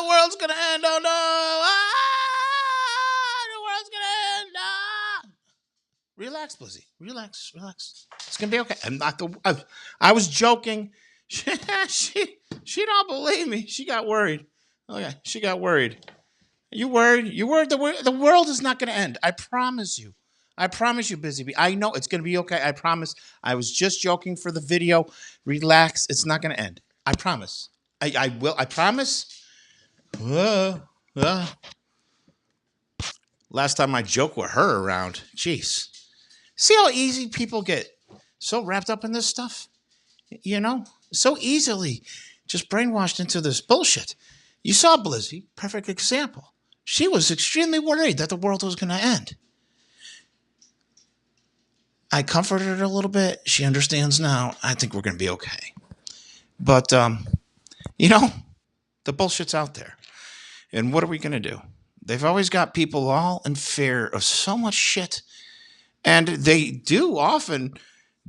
the world's gonna end. Oh no! The world's gonna end. Relax, Blizzy. Relax, relax. It's gonna be okay. I'm not the. I was joking. She don't believe me. She got worried. Okay, she got worried. You worried? You worried? The world is not gonna end. I promise you. I promise you, Busy Bee. I know it's gonna be okay. I promise. I was just joking for the video. Relax. It's not gonna end. I promise. I will. I promise. Uh, uh. Last time I joked with her around. Jeez. See how easy people get so wrapped up in this stuff? You know? So easily just brainwashed into this bullshit. You saw Blizzy, perfect example. She was extremely worried that the world was going to end. I comforted her a little bit. She understands now. I think we're going to be okay. But, you know, the bullshit's out there. And what are we going to do? They've always got people all in fear of so much shit. And they do often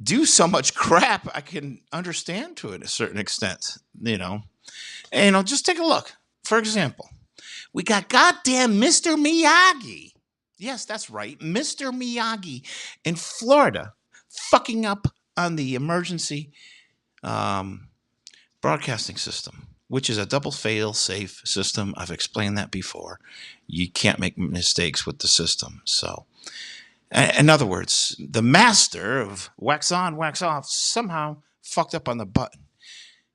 do so much crap. I can understand to it a certain extent, you know. And, you know, just take a look. For example, we got goddamn Mr. Miyagi. Yes, that's right. Mr. Miyagi in Florida fucking up on the emergency broadcasting system, which is a double fail-safe system. I've explained that before. You can't make mistakes with the system. So, in other words, the master of wax on, wax off somehow fucked up on the button.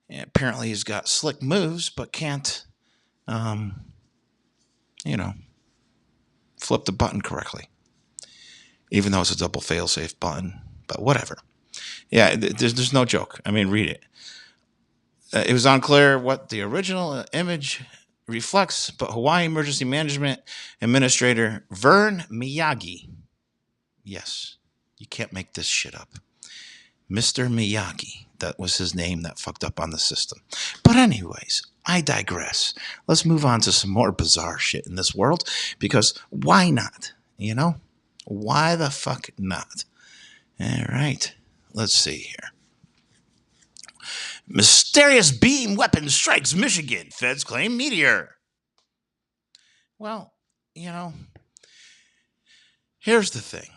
And apparently he's got slick moves, but can't, you know, flip the button correctly. Even though it's a double fail-safe button. But whatever. Yeah, there's no joke. I mean, read it. It was unclear what the original image reflects, but Hawaii Emergency Management Administrator Vern Miyagi. Yes, you can't make this shit up. Mr. Miyagi, that was his name that fucked up on the system. But anyways, I digress. Let's move on to some more bizarre shit in this world, because why not? You know? Why the fuck not? All right, let's see here. Mysterious beam weapon strikes Michigan. Feds claim meteor. Well, you know, here's the thing.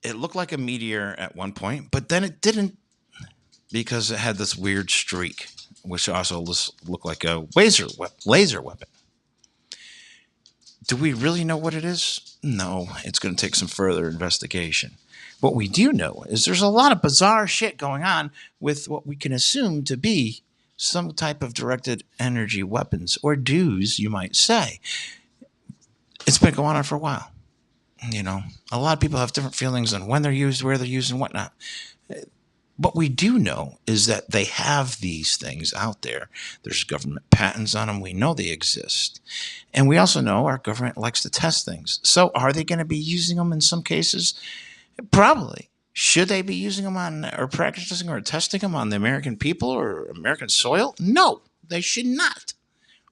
It looked like a meteor at one point, but then it didn't, because it had this weird streak, which also looked like a laser weapon. Do we really know what it is? No, it's going to take some further investigation. What we do know is there's a lot of bizarre shit going on with what we can assume to be some type of directed energy weapons, or DEWs, you might say. It's been going on for a while. You know, a lot of people have different feelings on when they're used, where they're used, and whatnot. What we do know is that they have these things out there. There's government patents on them. We know they exist. And we also know our government likes to test things. So are they going to be using them in some cases? Probably. Should they be using them on, or practicing or testing them on the American people or American soil? No, they should not.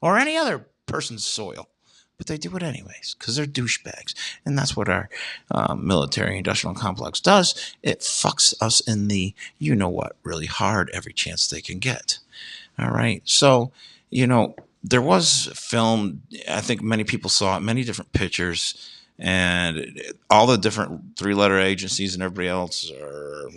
Or any other person's soil. But they do it anyways, because they're douchebags. And that's what our military-industrial complex does. It fucks us in the you-know-what really hard every chance they can get. All right? So, you know, there was film. I think many people saw it, many different pictures, and all the different three-letter agencies and everybody else,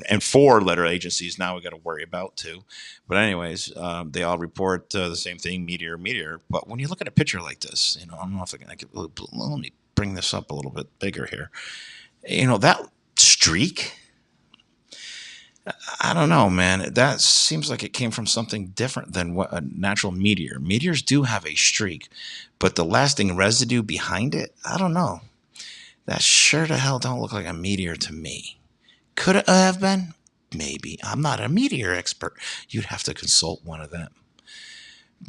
and four-letter agencies now we got to worry about too. But anyways, they all report the same thing, meteor. But when you look at a picture like this, you know, I don't know if I can. Let me bring this up a little bit bigger here. You know, that streak. I don't know, man. That seems like it came from something different than what a natural meteor. Meteors do have a streak, but the lasting residue behind it, I don't know. That sure to hell don't look like a meteor to me. Could it have been? Maybe. I'm not a meteor expert. You'd have to consult one of them.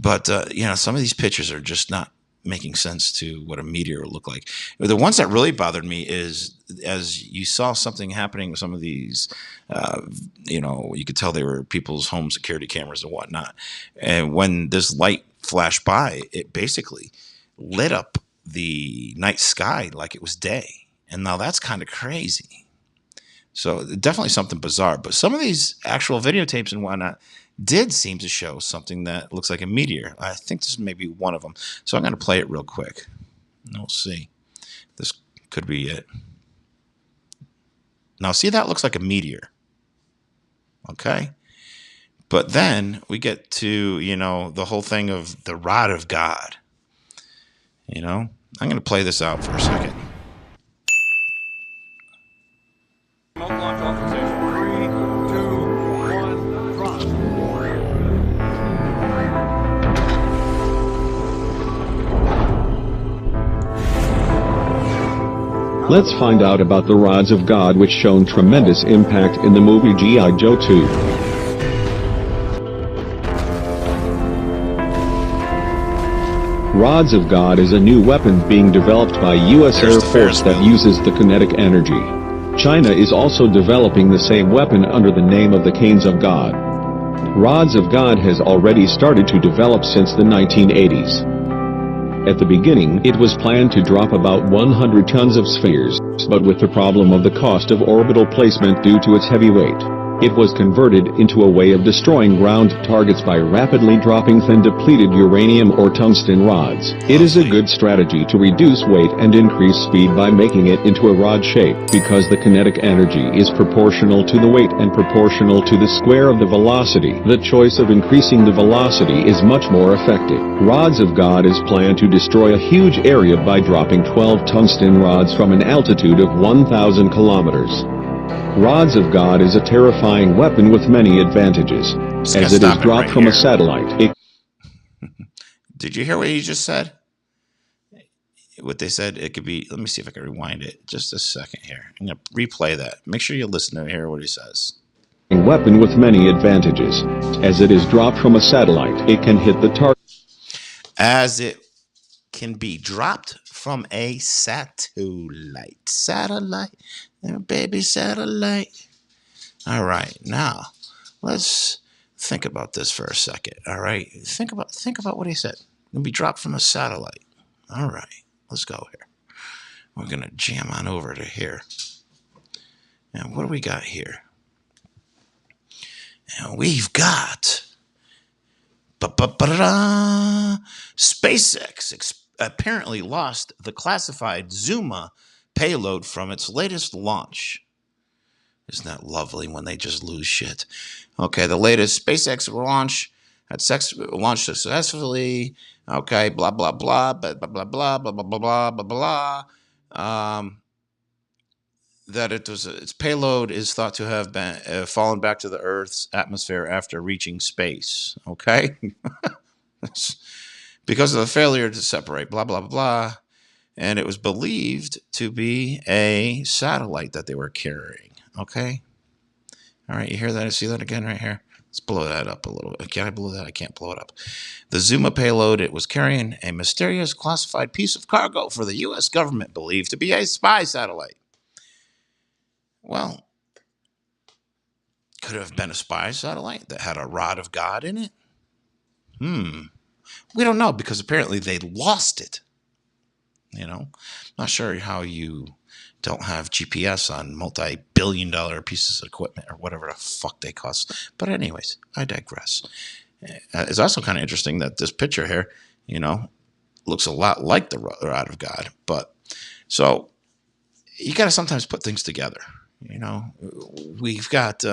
But, you know, some of these pictures are just not making sense to what a meteor would look like. The ones that really bothered me is, as you saw something happening with some of these, you know, you could tell they were people's home security cameras and whatnot. And when this light flashed by, it basically lit up the night sky like it was day. And now that's kind of crazy. So definitely something bizarre. But some of these actual videotapes and whatnot did seem to show something that looks like a meteor. I think this may be one of them. So I'm going to play it real quick. We'll see. This could be it. Now, see, that looks like a meteor. Okay. But then we get to, the whole thing of the rod of God. I'm going to play this out for a second. Smoke launch authorization. 3, 2, 1, drop. Let's find out about the rods of God which shown tremendous impact in the movie G.I. Joe 2. Rods of God is a new weapon being developed by U.S. Air Force that uses the kinetic energy. China is also developing the same weapon under the name of the Canes of God. Rods of God has already started to develop since the 1980s. At the beginning, it was planned to drop about 100 tons of spheres, but with the problem of the cost of orbital placement due to its heavy weight, it was converted into a way of destroying ground targets by rapidly dropping thin depleted uranium or tungsten rods. It is a good strategy to reduce weight and increase speed by making it into a rod shape, because the kinetic energy is proportional to the weight and proportional to the square of the velocity. The choice of increasing the velocity is much more effective. Rods of God is planned to destroy a huge area by dropping 12 tungsten rods from an altitude of 1,000 kilometers. Rods of God is a terrifying weapon with many advantages, as it is dropped from a satellite. Did you hear what he just said? What they said, it could be, let me see if I can rewind it just a second here. I'm going to replay that. Make sure you listen to hear what he says. Weapon with many advantages, as it is dropped from a satellite. It can hit the target. As it can be dropped from a satellite. Baby satellite. All right, now let's think about this for a second. All right, think about what he said. It can be dropped from a satellite. All right, let's go here. We're gonna jam on over to here. Now, what do we got here? And we've got SpaceX apparently lost the classified Zuma payload from its latest launch. Isn't that lovely when they just lose shit? Okay, the latest SpaceX launch had launched successfully. Okay, blah blah blah, blah blah blah blah blah blah blah blah blah. That its payload is thought to have been fallen back to the Earth's atmosphere after reaching space. Okay, because of the failure to separate. Blah blah blah, and it was believed to be a satellite that they were carrying. Okay. All right. You hear that? I see that again right here. Let's blow that up a little. Can I blow that? I can't blow it up. The Zuma payload, it was carrying a mysterious classified piece of cargo for the U.S. government, believed to be a spy satellite. Well, could it have been a spy satellite that had a rod of God in it? We don't know, because apparently they lost it. Not sure how you don't have GPS on multi-billion-dollar pieces of equipment or whatever the fuck they cost. But anyways, I digress. It's also kind of interesting that this picture here, looks a lot like the rod of God. But so you got to sometimes put things together. We've got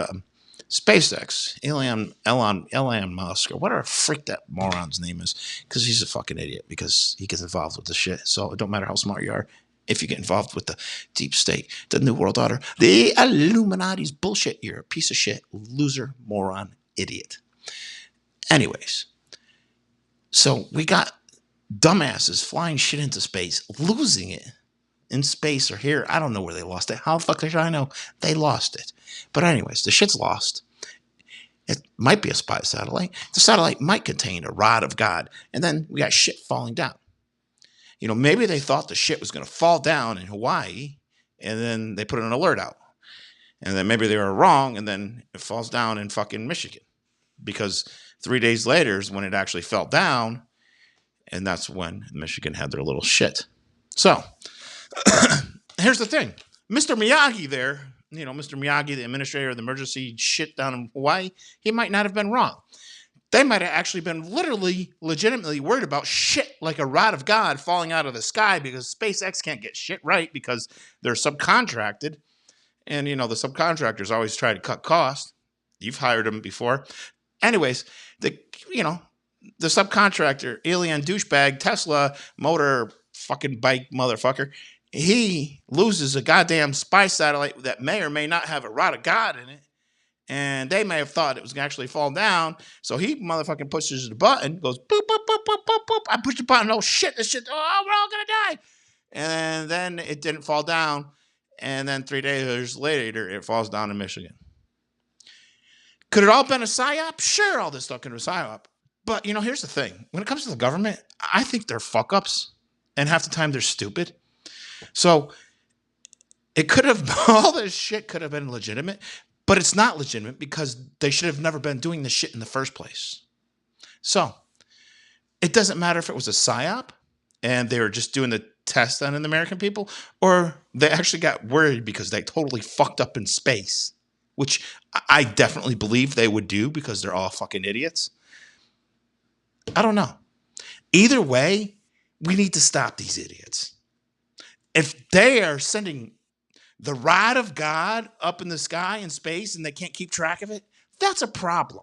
SpaceX, Elon Musk, or whatever freak that moron's name is, because he's a fucking idiot, because he gets involved with the shit. So it don't matter how smart you are. If you get involved with the deep state, the New World Order, the Illuminati's bullshit, you're a piece of shit, loser, moron, idiot. Anyways, so we got dumbasses flying shit into space, losing it in space or here. I don't know where they lost it. How the fuck should I know? They lost it. But anyways, the shit's lost. It might be a spy satellite. The satellite might contain a rod of God. And then we got shit falling down. Maybe they thought the shit was going to fall down in Hawaii, and then they put an alert out. And then maybe they were wrong, and then it falls down in fucking Michigan. Because 3 days later is when it actually fell down, and that's when Michigan had their little shit. So, here's the thing. Mr. Miyagi there Mr. Miyagi, the administrator of the emergency shit down in Hawaii, he might not have been wrong. They might have actually been legitimately worried about shit like a rod of God falling out of the sky because SpaceX can't get shit right because they're subcontracted. And, the subcontractors always try to cut costs. You've hired them before. Anyways, the subcontractor, alien douchebag, Tesla motor fucking bike motherfucker, he loses a goddamn spy satellite that may or may not have a rod of God in it. And they may have thought it was going to actually fall down. So he motherfucking pushes the button, goes boop, boop, boop, boop, boop, boop. I push the button. Oh, shit, oh, we're all going to die. And then it didn't fall down. And then 3 days later, it falls down in Michigan. Could it all been a psyop? Sure, all this stuff could have been a psyop. But, here's the thing. When it comes to the government, I think they're fuck-ups. And half the time, they're stupid. So it could have, all this shit could have been legitimate. But it's not legitimate because they should have never been doing this shit in the first place. So it doesn't matter if it was a psyop and they were just doing the test on the American people, or they actually got worried because they totally fucked up in space, which I definitely believe they would do because they're all fucking idiots. I don't know. Either way, we need to stop these idiots. If they are sending the rod of God up in the sky in space and they can't keep track of it, that's a problem.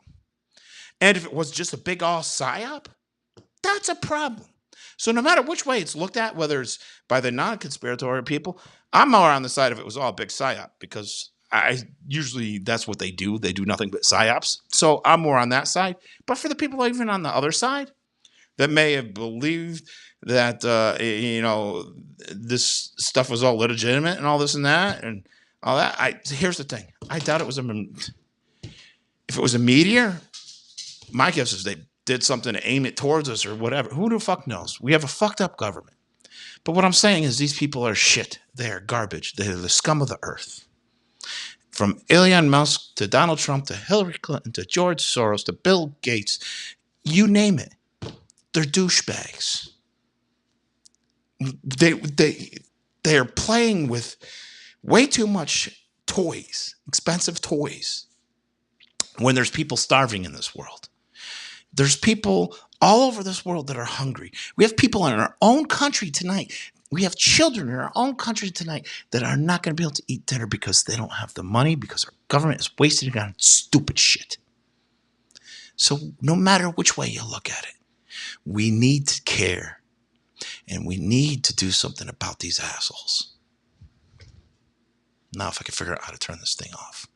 And if it was just a big all psyop, that's a problem. So no matter which way it's looked at, whether it's by the non-conspiratorial people, I'm more on the side of it was all a big psyop because usually that's what they do. They do nothing but psyops. So I'm more on that side. But for the people even on the other side that may have believed that, this stuff was all legitimate and all this and that and all that. Here's the thing. I doubt it was if it was a meteor, my guess is they did something to aim it towards us or whatever. Who the fuck knows? We have a fucked up government. But what I'm saying is these people are shit. They are garbage. They're the scum of the earth. From Elon Musk to Donald Trump to Hillary Clinton to George Soros to Bill Gates, you name it. They're douchebags. They are playing with way too much toys, expensive toys, when there's people starving in this world. There's people all over this world that are hungry. We have people in our own country tonight. We have children in our own country tonight that are not going to be able to eat dinner because they don't have the money because our government is wasting it on stupid shit. So no matter which way you look at it, we need to care. And we need to do something about these assholes. Now, if I can figure out how to turn this thing off.